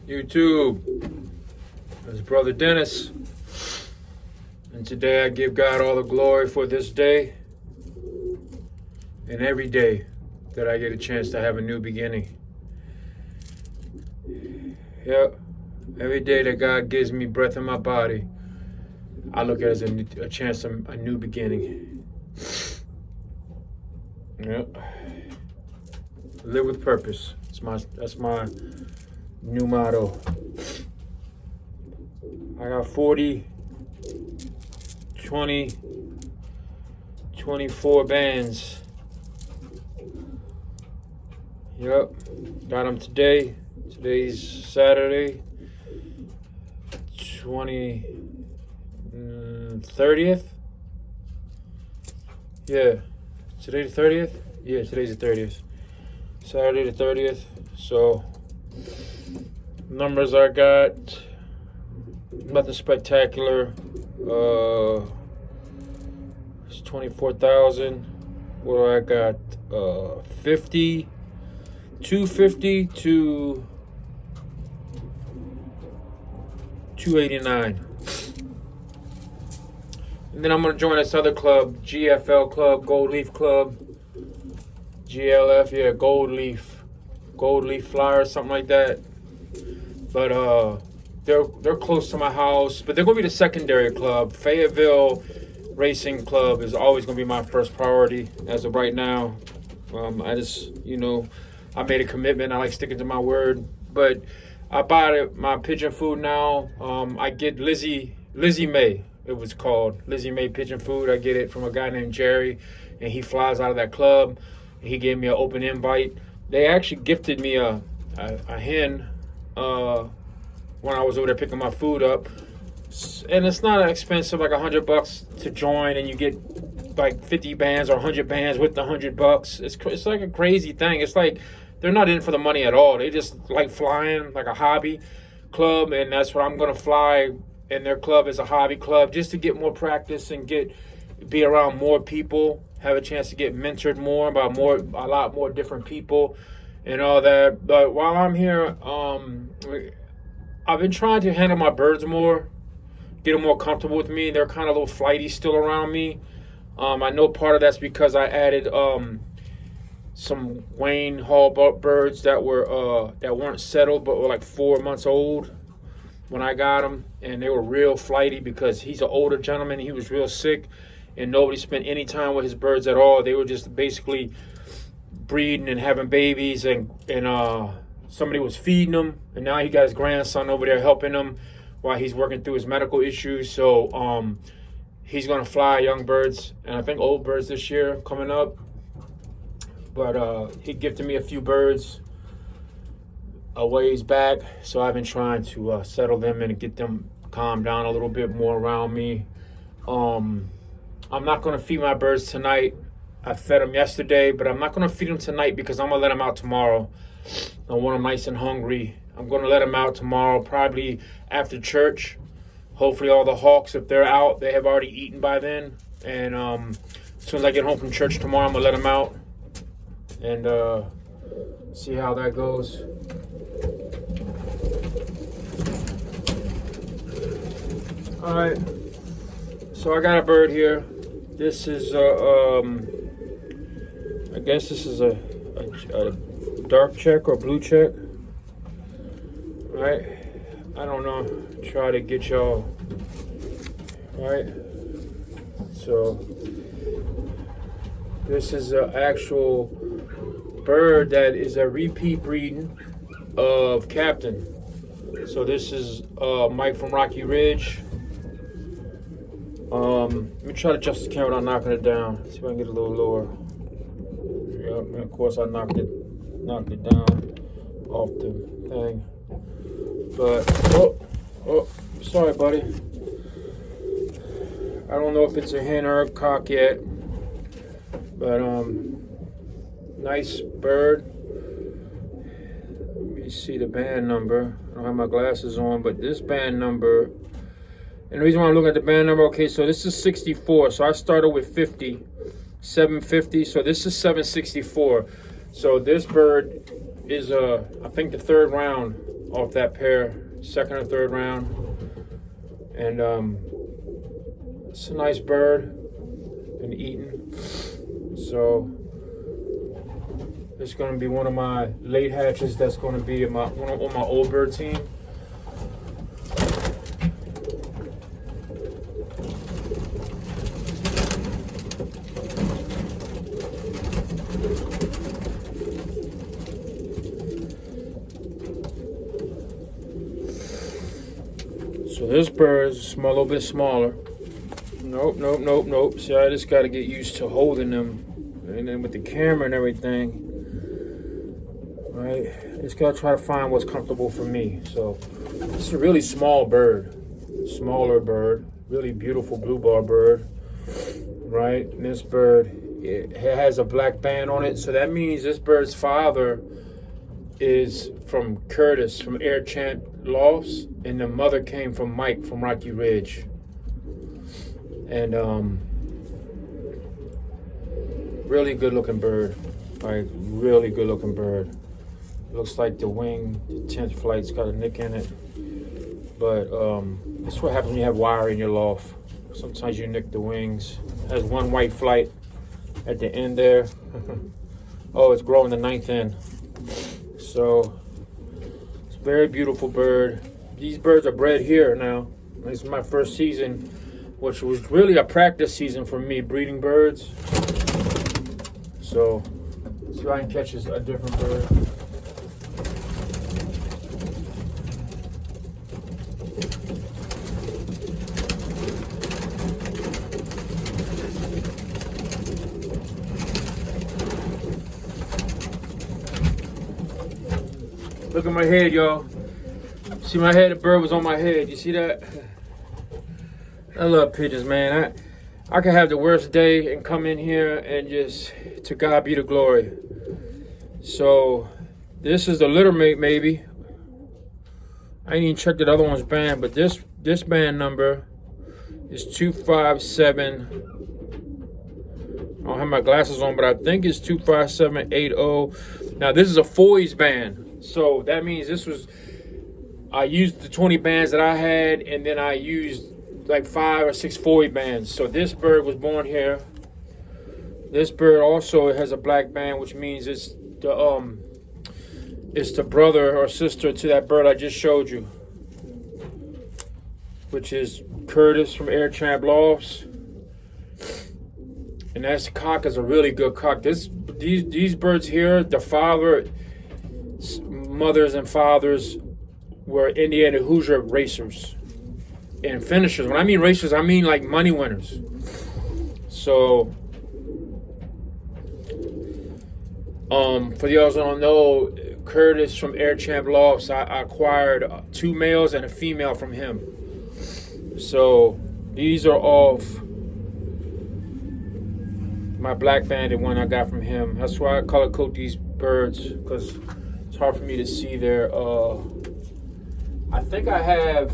YouTube. It's Brother Dennis. And today I give God all the glory for this day and every day that I get a chance to have a new beginning. Yep. Every day that God gives me breath in my body, I look at it as a chance of a new beginning. Yep. Live with purpose. That's my new motto. I got 40, 20, 24 bands. Yep. Got them today. Today's Saturday, 30th. Yeah. Today the 30th? Yeah, today's the 30th. Saturday the 30th. So, numbers I got, nothing spectacular. It's 24,000. What do I got? 50, 250 to 289. And then I'm going to join this other club, GFL Club, Gold Leaf Club. GLF, yeah, Gold Leaf Flyer, something like that. But they're close to my house. But they're going to be the secondary club. Fayetteville Racing Club is always going to be my first priority as of right now. I just, I made a commitment. I like sticking to my word. But I bought my pigeon food now. I get Lizzie May. It was called Lizzie May Pigeon Food. I get it from a guy named Jerry, and he flies out of that club. He gave me an open invite. They actually gifted me a hen when I was over there picking my food up. And it's not expensive, like $100 to join, and you get like 50 bands or 100 bands with the $100. It's like a crazy thing. It's like they're not in for the money at all. They just like flying, like a hobby club, and that's what I'm gonna fly. And their club is a hobby club, just to get more practice and be around more people, have a chance to get mentored more by a lot more different people and all that. But while I'm here, I've been trying to handle my birds more, get them more comfortable with me. They're kind of a little flighty still around me. I know part of that's because I added some Wayne Hall birds that weren't settled but were like 4 months old when I got him, and they were real flighty because he's an older gentleman. He was real sick, and nobody spent any time with his birds at all. They were just basically breeding and having babies, and somebody was feeding them, and now he got his grandson over there helping him while he's working through his medical issues. So he's gonna fly young birds, and I think old birds this year coming up. But he gifted me a few birds a ways back, so I've been trying to settle them and get them calmed down a little bit more around me. I'm not going to feed my birds tonight. I fed them yesterday, but I'm not going to feed them tonight because I'm going to let them out tomorrow. I want them nice and hungry. I'm going to let them out tomorrow, probably after church. Hopefully all the hawks, if they're out, they have already eaten by then. And as soon as I get home from church tomorrow, I'm going to let them out and see how that goes. All right, so I got a bird here. This is I guess this is a dark check or blue check. All right, I don't know. Try to get y'all. All right, so this is an actual bird that is a repeat breeding of Captain. So this is Mike from Rocky Ridge. Let me try to adjust the camera without knocking it down. See if I can get a little lower. Yep, and of course I knocked it down off the thing. But oh, sorry, buddy. I don't know if it's a hen or a cock yet, but nice bird. Let me see the band number. I don't have my glasses on, but this band number. And the reason why I'm looking at the band number, okay, so this is 64. So I started with 50, 750. So this is 764. So this bird is, I think, the third round off that pair, second or third round. And it's a nice bird, been eaten. So it's going to be one of my late hatches. That's going to be on my old bird team. So this bird is a little bit smaller. Nope. See, I just got to get used to holding them. And then with the camera and everything, right? Just got to try to find what's comfortable for me. So this is a really small bird. Smaller bird. Really beautiful blue bar bird. Right? And this bird, it has a black band on it. So that means this bird's father is from Curtis, from Air Champ Lofts, and the mother came from Mike from Rocky Ridge. And really good looking bird, like really good looking bird. Looks like the wing, the 10th flight's got a nick in it. But that's what happens when you have wire in your loft. Sometimes you nick the wings. It has one white flight at the end there. Oh, it's growing the 9th end. So it's a very beautiful bird. These birds are bred here now. This is my first season, which was really a practice season for me, breeding birds. So let's see if I can catch a different bird. Look at my head, y'all. See my head? The bird was on my head. You see that? I love pigeons, man. I could have the worst day and come in here and just, to God be the glory. So this is the litter mate, maybe. I ain't even checked that other one's band, but this band number is 257. I don't have my glasses on, but I think it's 25780. Now this is a Foy's band. So that means I used the 20 bands that I had, and then I used like 5 or 6 Foy bands. So this bird was born here. This bird also has a black band, which means it's the brother or sister to that bird I just showed you, which is Curtis from Air Champ Lofts. And that cock is a really good cock. These birds here, the mothers and fathers were Indiana Hoosier racers and finishers. When I mean racers, I mean like money winners. So, for y'all who don't know, Curtis from Air Champ Lofts, I acquired 2 males and a female from him. So these are off my black banded one I got from him. That's why I color code these birds, because it's hard for me to see their I think I have,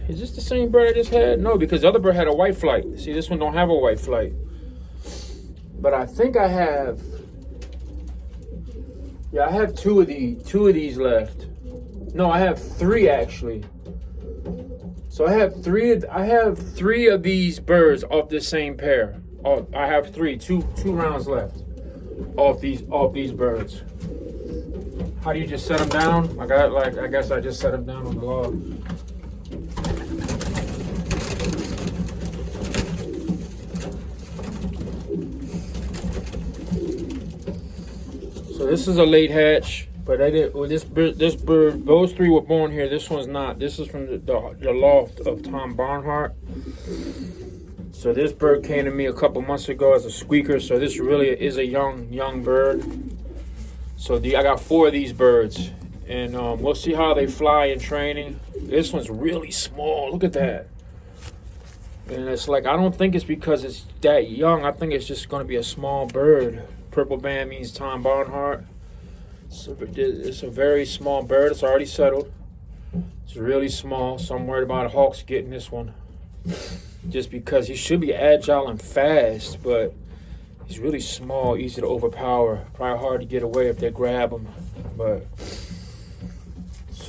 is this the same bird I just had? No, because the other bird had a white flight. See, this one don't have a white flight. But I think I have, yeah, I have two of these left. No, I have 3 actually. So I have three of these birds off this same pair. Oh, I have two rounds left off these birds. How do you just set them down? I guess I just set them down on the log. So this is a late hatch, but I did. Well, this bird, those 3 were born here. This one's not. This is from the loft of Tom Barnhart. So this bird came to me a couple months ago as a squeaker. So this really is a young bird. So I got 4 of these birds, and we'll see how they fly in training. This one's really small. Look at that. And it's like, I don't think it's because it's that young. I think it's just going to be a small bird. Purple band means Tom Barnhart. So it's a very small bird. It's already settled. It's really small. So I'm worried about Hawks getting this one, just because he should be agile and fast, but he's really small, easy to overpower. Probably hard to get away if they grab him. But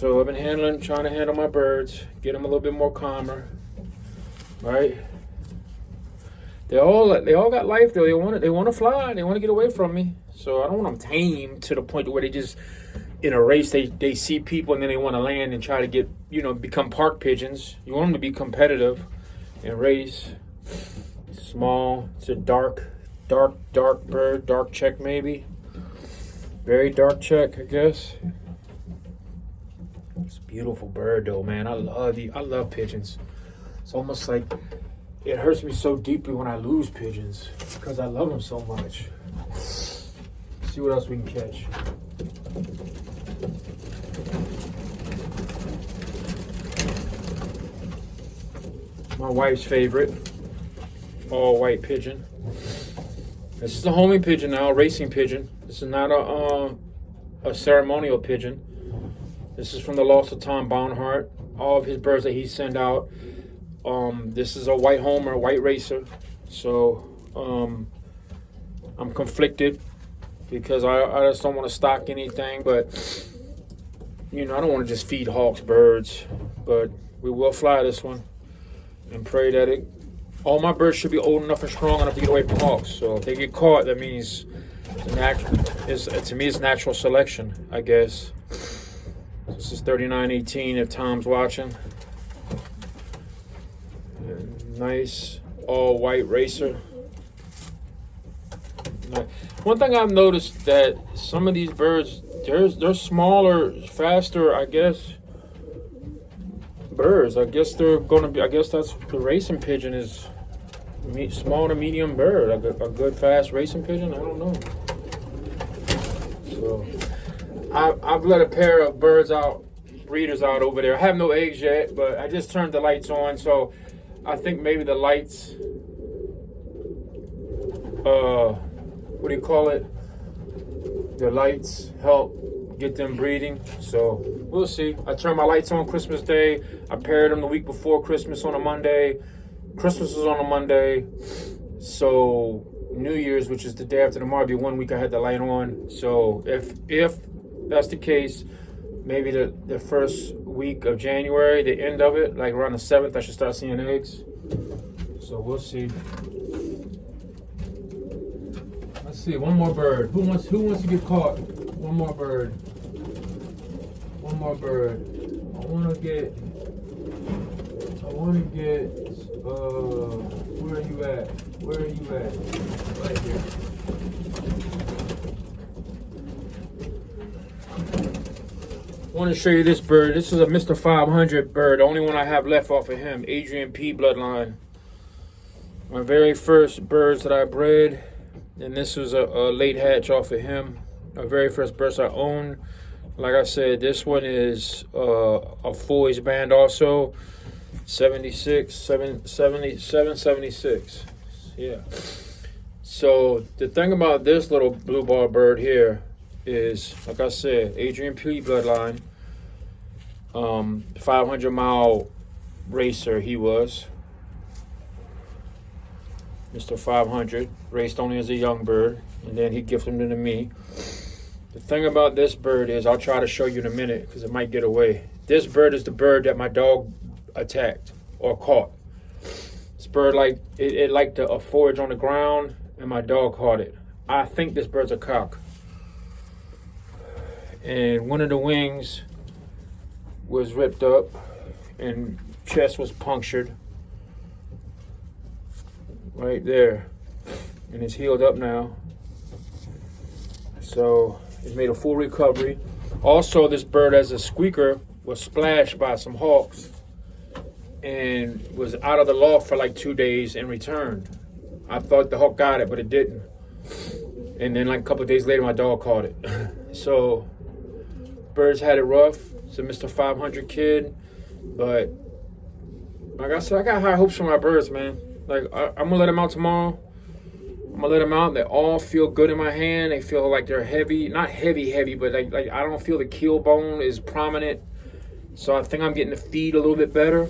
So I've been trying to handle my birds, get them a little bit more calmer, right? They all got life though. They want to fly. They want to get away from me. So I don't want them tame to the point where they just in a race they see people and then they want to land and try to get become park pigeons. You want them to be competitive and race. Small. It's a dark bird, dark check maybe. Very dark check, I guess. It's a beautiful bird though, man. I love pigeons. It's almost like it hurts me so deeply when I lose pigeons because I love them so much. Let's see what else we can catch. My wife's favorite, all white pigeon. This is a homing pigeon now, a racing pigeon. This is not a ceremonial pigeon. This is from the loss of Tom Barnhart. All of his birds that he sent out. This is a white homer, white racer. So I'm conflicted because I just don't want to stock anything. But I don't want to just feed hawks birds. But we will fly this one and pray that all my birds should be old enough and strong enough to get away from hawks. So if they get caught, that means to me it's natural selection, I guess. This is 3918 if Tom's watching. Nice all white racer. One thing I've noticed that some of these birds, they're smaller, faster, I guess, birds. I guess that's the racing pigeon is small to medium bird. A good fast racing pigeon. I don't know. So I've let a pair of breeders out over there. I have no eggs yet, but I just turned the lights on, so I think maybe the lights, what do you call it? The lights help get them breeding. So we'll see. I turned my lights on Christmas Day. I paired them the week before Christmas on a Monday. Christmas is on a Monday. So New Year's, which is the day after tomorrow, be 1 week I had the light on. So if that's the case, maybe the first week of January, the end of it, like around the 7th, I should start seeing eggs. So we'll see. Let's see, one more bird. Who wants to get caught? One more bird. I want to get, where are you at? Right here. I want to show you this bird. This is a Mr. 500 bird. The only one I have left off of him. Adrian P. bloodline. My very first birds that I bred. And this was a late hatch off of him. My very first birds I owned. Like I said, this one is a Foy's band also. 76. Yeah. So the thing about this little blue ball bird here is, like I said, Adrian P. bloodline, 500-mile racer he was. Mr. 500, raced only as a young bird, and then he gifted him to me. The thing about this bird is, I'll try to show you in a minute because it might get away. This bird is the bird that my dog attacked or caught. This bird it liked to forage on the ground, and my dog caught it. I think this bird's a cock. And one of the wings was ripped up and chest was punctured right there, and it's healed up now, so it made a full recovery. Also, this bird as a squeaker was splashed by some hawks and was out of the loft for like 2 days and returned. I thought the hawk got it, but it didn't. And then like a couple of days later, my dog caught it. So birds had it rough. It's a Mr. 500 kid, but like I said, I got high hopes for my birds, man. Like I'm gonna let them out tomorrow. I'm gonna let them out. They all feel good in my hand. They feel like they're heavy, not heavy, but like I don't feel the keel bone is prominent. So I think I'm getting the feed a little bit better.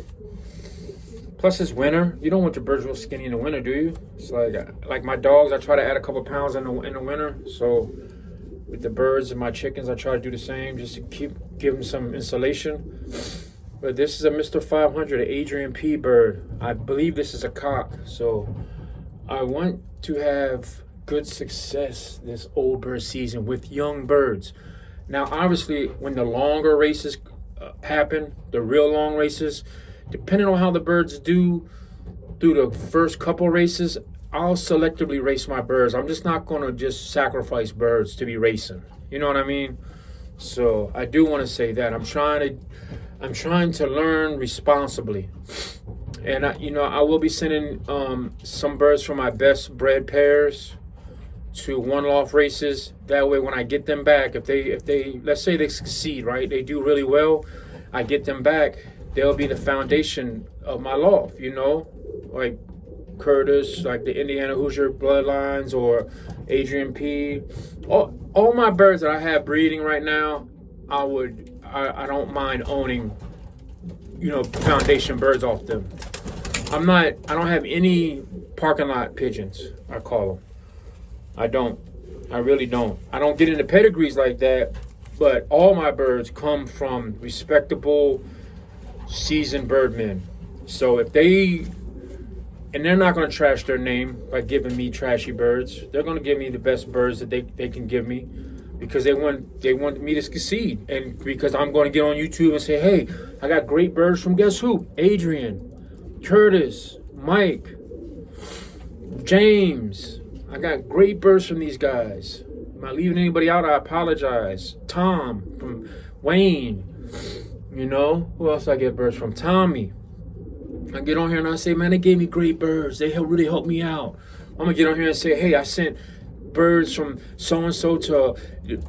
Plus it's winter. You don't want your birds real skinny in the winter, do you? It's like my dogs, I try to add a couple pounds in the winter. So with the birds and my chickens. I try to do the same just to give them some insulation. But this is a Mr. 500, an Adrian P bird. I believe this is a cock. So I want to have good success this old bird season with young birds. Now, obviously, when the longer races happen, the real long races, depending on how the birds do through the first couple races, I'll selectively race my birds. I'm just not going to just sacrifice birds to be racing. You know what I mean? So I do want to say that I'm trying to learn responsibly. And I will be sending some birds from my best bred pairs to one-off races. That way, when I get them back, if they let's say they succeed, right? They do really well. I get them back. They'll be the foundation of my loft. Like Curtis, like the Indiana Hoosier bloodlines, or Adrian P. All my birds that I have breeding right now, I don't mind owning, foundation birds off them. I don't have any parking lot pigeons, I call them. I really don't. I don't get into pedigrees like that, but all my birds come from respectable, seasoned birdmen. So and they're not going to trash their name by giving me trashy birds. They're going to give me the best birds that they can give me, because they want me to succeed, and because I'm going to get on YouTube and say, hey, I got great birds from guess who? Adrian, Curtis, Mike, James. I got great birds from these guys. Am I leaving anybody out? I apologize. Tom from Wayne. Who else I get birds from? Tommy. I get on here and I say, man, they gave me great birds. They really helped me out. I'm going to get on here and say, hey, I sent birds from so-and-so to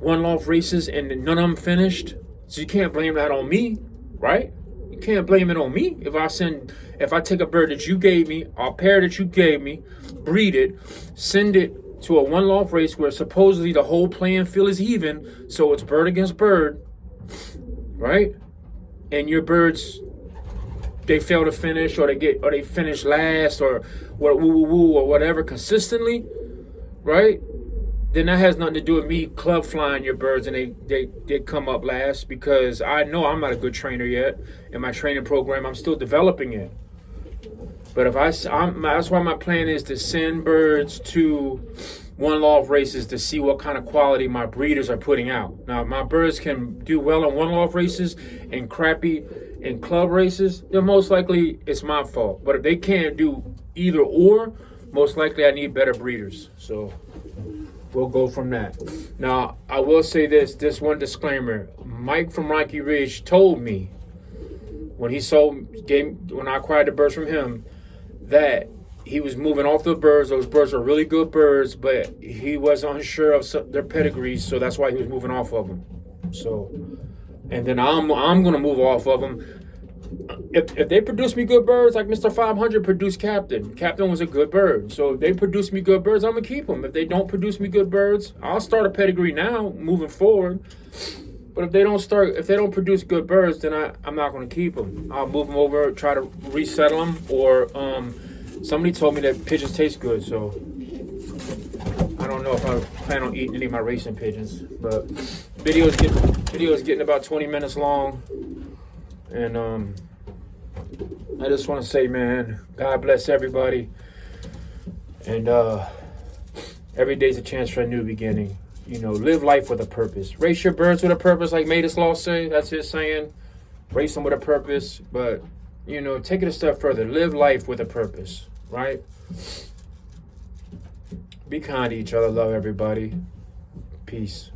one-off races and none of them finished. So you can't blame that on me, right? You can't blame it on me. If I take a bird that you gave me, or a pair that you gave me, breed it, send it to a one-off race where supposedly the whole playing field is even, so it's bird against bird, right? And your birds, they fail to finish, or they finish last, or whatever consistently, right? Then that has nothing to do with me club flying your birds and they come up last, because I know I'm not a good trainer yet. In my training program, I'm still developing it. But that's why my plan is to send birds to one-off races to see what kind of quality my breeders are putting out. Now, if my birds can do well in one-off races and crappy in club races, then most likely it's my fault. But if they can't do either or, most likely I need better breeders. So we'll go from that. Now, I will say this one disclaimer. Mike from Rocky Ridge told me when I acquired the birds from him, that he was moving off the birds. Those birds are really good birds, but he was unsure of their pedigrees, so that's why he was moving off of them. So, and then I'm going to move off of them. If they produce me good birds, like Mr. 500 produced Captain. Captain was a good bird. So if they produce me good birds, I'm going to keep them. If they don't produce me good birds, I'll start a pedigree now, moving forward. But if they don't produce good birds, then I'm not going to keep them. I'll move them over, try to resettle them, or somebody told me that pigeons taste good, so I don't know if I plan on eating any of my racing pigeons. But video's getting about 20 minutes long, and I just want to say, man, God bless everybody, and every day's a chance for a new beginning. Live life with a purpose. Race your birds with a purpose, like Matus Law say. That's his saying. Race them with a purpose. But, take it a step further. Live life with a purpose, right? Be kind to each other. Love everybody. Peace.